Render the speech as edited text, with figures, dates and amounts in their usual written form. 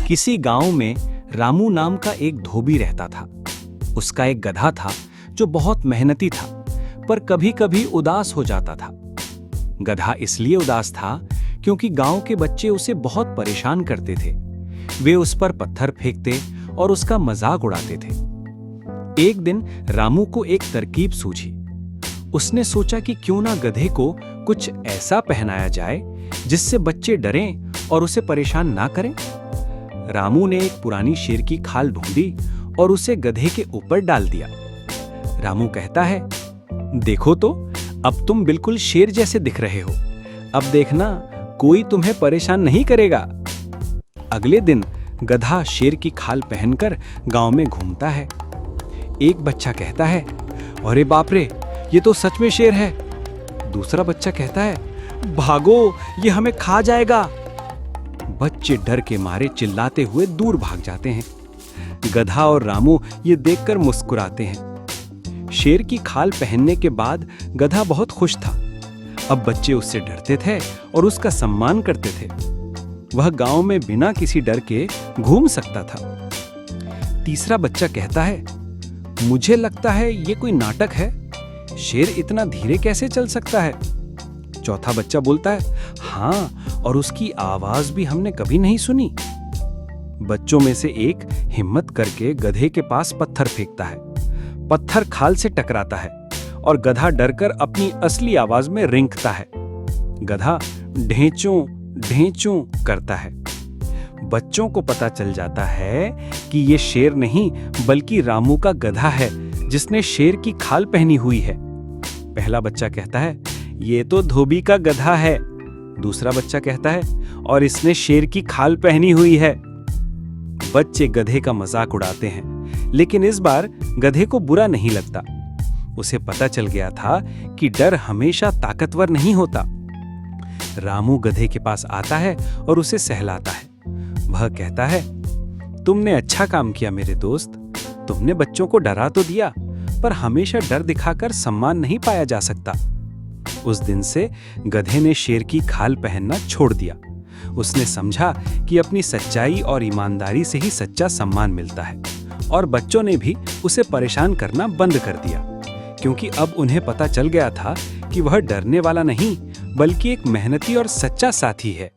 किसी गांव में रामू नाम का एक धोबी रहता था। उसका एक गधा था जो बहुत मेहनती था, पर कभी-कभी उदास हो जाता था। गधा इसलिए उदास था क्योंकि गांव के बच्चे उसे बहुत परेशान करते थे। वे उस पर पत्थर फेंकते और उसका मजाक उड़ाते थे। एक दिन रामू को एक तरकीब सूझी। उसने सोचा कि क्यों ना गधे को कुछ ऐसा पहनाया जाए जिससे बच्चे डरें और उसे परेशान ना करें। रामू ने एक पुरानी शेर की खाल ढूंढी और उसे गधे के ऊपर डाल दिया। रामू कहता है, देखो तो, अब तुम बिल्कुल शेर जैसे दिख रहे हो। अब देखना, कोई तुम्हें परेशान नहीं करेगा। अगले दिन गधा शेर की खाल पहनकर गांव में घूमता है। एक बच्चा कहता है, अरे बाप रे, ये तो सच में शेर है। दूसरा बच्चा कहता है, भागो, ये हमें खा जाएगा। बच्चे डर के मारे चिल्लाते हुए दूर भाग जाते हैं। गधा और रामू ये देखकर मुस्कुराते हैं। शेर की खाल पहनने के बाद गधा बहुत खुश था। अब बच्चे उससे डरते थे और उसका सम्मान करते थे। वह गांव में बिना किसी डर के घूम सकता था। तीसरा बच्चा कहता है, मुझे लगता है ये कोई नाटक है। शेर इतना धीरे कैसे चल सकता है? चौथा बच्चा बोलता है, हाँ, और उसकी आवाज भी हमने कभी नहीं सुनी। बच्चों में से एक हिम्मत करके गधे के पास पत्थर फेंकता है। पत्थर खाल से टकराता है और गधा डरकर अपनी असली आवाज में रेंकता है। गधा ढेंचों ढेंचों करता है। बच्चों को पता चल जाता है कि ये शेर नहीं बल्कि रामू का गधा है जिसने शेर की खाल पहनी हुई है। पहला बच्चा कहता है, ये तो धोबी का गधा है। दूसरा बच्चा कहता है, और इसने शेर की खाल पहनी हुई है। बच्चे गधे का मजाक उड़ाते हैं, लेकिन इस बार गधे को बुरा नहीं लगता। उसे पता चल गया था कि डर हमेशा ताकतवर नहीं होता। रामू गधे के पास आता है और उसे सहलाता है। वह कहता है, तुमने अच्छा काम किया मेरे दोस्त। तुमने बच्चों को डरा तो दिया, पर हमेशा डर दिखाकर सम्मान नहीं पाया जा सकता। उस दिन से गधे ने शेर की खाल पहनना छोड़ दिया। उसने समझा कि अपनी सच्चाई और ईमानदारी से ही सच्चा सम्मान मिलता है, और बच्चों ने भी उसे परेशान करना बंद कर दिया, क्योंकि अब उन्हें पता चल गया था कि वह डरने वाला नहीं बल्कि एक मेहनती और सच्चा साथी है।